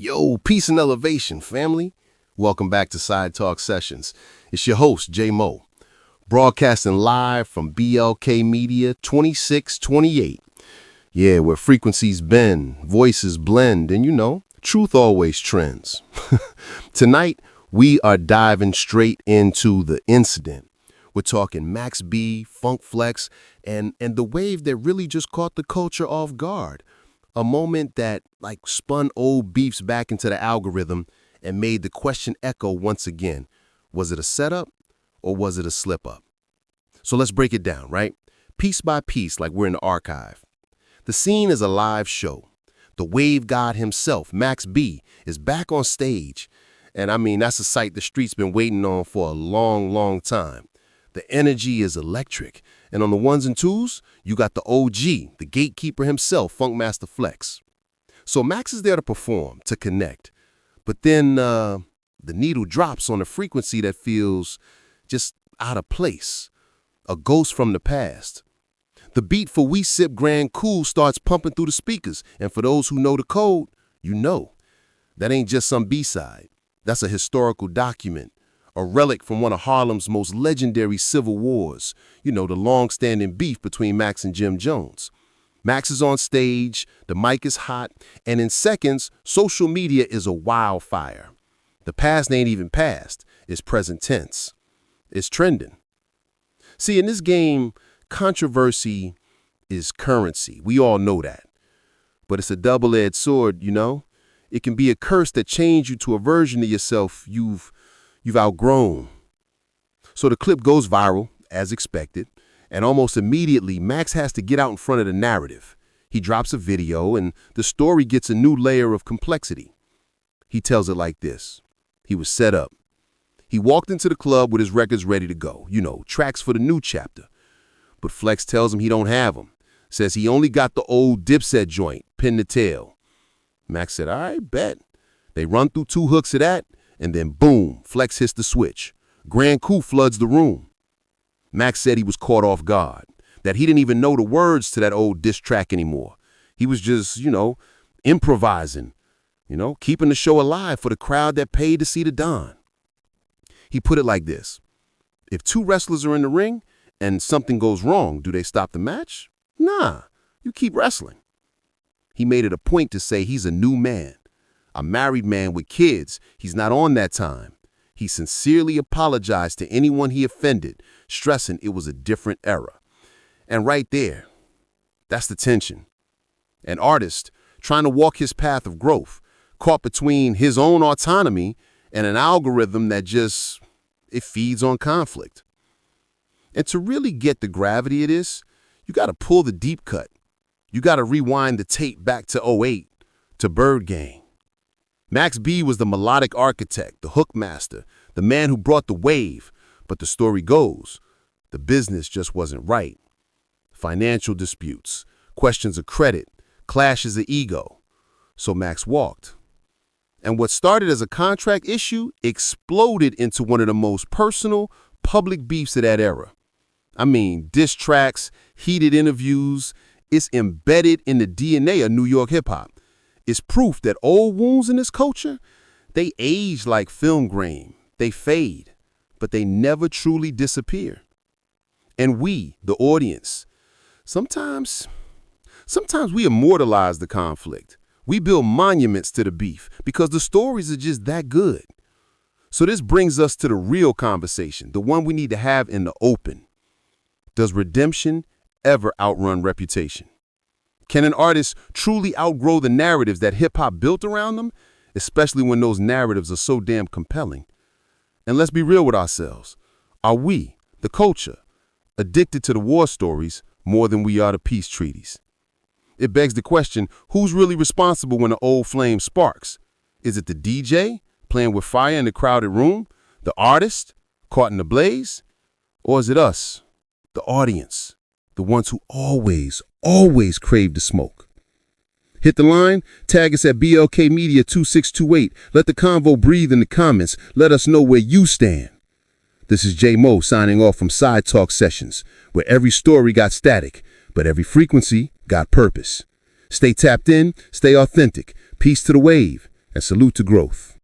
Yo, peace and elevation, family. Welcome back to Side Talk Sessions. It's your host, Jaymoe, broadcasting live from B.L.K. Media 2628. Yeah, where frequencies bend, voices blend, and truth always trends. Tonight, we are diving straight into the incident. We're talking Max B, Funk Flex, and the wave that really just caught the culture off guard. A moment that spun old beefs back into the algorithm and made the question echo once again. Was it a setup or was it a slip up? So let's break it down, right? Piece by piece, like we're in the archive. The scene is a live show. The wave god himself, Max B, is back on stage. And that's a sight the street's been waiting on for a long, long time. The energy is electric. And on the ones and twos, you got the OG, the gatekeeper himself, Funkmaster Flex. So Max is there to perform, to connect. But then the needle drops on a frequency that feels just out of place, a ghost from the past. The beat for We Sip Grand Cool starts pumping through the speakers. And for those who know the code, that ain't just some B-side. That's a historical document. A relic from one of Harlem's most legendary civil wars, the long-standing beef between Max and Jim Jones. Max is on stage, the mic is hot, and in seconds, social media is a wildfire. The past ain't even past, it's present tense. It's trending. See, in this game, controversy is currency. We all know that. But it's a double-edged sword, It can be a curse that changes you to a version of yourself you've outgrown. So the clip goes viral, as expected, and almost immediately, Max has to get out in front of the narrative. He drops a video, and the story gets a new layer of complexity. He tells it like this. He was set up. He walked into the club with his records ready to go, tracks for the new chapter. But Flex tells him he don't have them, says he only got the old Dipset joint, Pin the Tail. Max said, all right, bet. They run through 2 hooks of that, and then boom, Flex hits the switch. Grand Coup floods the room. Max said he was caught off guard, that he didn't even know the words to that old diss track anymore. He was just, improvising, keeping the show alive for the crowd that paid to see the Don. He put it like this. If 2 wrestlers are in the ring and something goes wrong, do they stop the match? Nah, you keep wrestling. He made it a point to say he's a new man. A married man with kids, he's not on that time. He sincerely apologized to anyone he offended, stressing it was a different era. And right there, that's the tension. An artist trying to walk his path of growth, caught between his own autonomy and an algorithm that it feeds on conflict. And to really get the gravity of this, you got to pull the deep cut. You got to rewind the tape back to '08, to Bird Gang. Max B was the melodic architect, the hook master, the man who brought the wave. But the story goes, the business just wasn't right. Financial disputes, questions of credit, clashes of ego. So Max walked. And what started as a contract issue exploded into one of the most personal, public beefs of that era. Diss tracks, heated interviews, it's embedded in the DNA of New York hip-hop. It's proof that old wounds in this culture, they age like film grain. They fade, but they never truly disappear. And we, the audience, sometimes we immortalize the conflict. We build monuments to the beef because the stories are just that good. So this brings us to the real conversation, the one we need to have in the open. Does redemption ever outrun reputation? Can an artist truly outgrow the narratives that hip-hop built around them, especially when those narratives are so damn compelling? And let's be real with ourselves. Are we, the culture, addicted to the war stories more than we are to peace treaties? It begs the question, who's really responsible when the old flame sparks? Is it the DJ playing with fire in the crowded room, the artist caught in the blaze? Or is it us, the audience, the ones who always crave the smoke? Hit the line, tag us at B.L.K Media 2628. Let the convo breathe in the comments. Let us know where you stand. This is Jaymoe signing off from Side Talk Sessions, where every story got static, but every frequency got purpose. Stay tapped in, stay authentic. Peace to the wave. And salute to growth.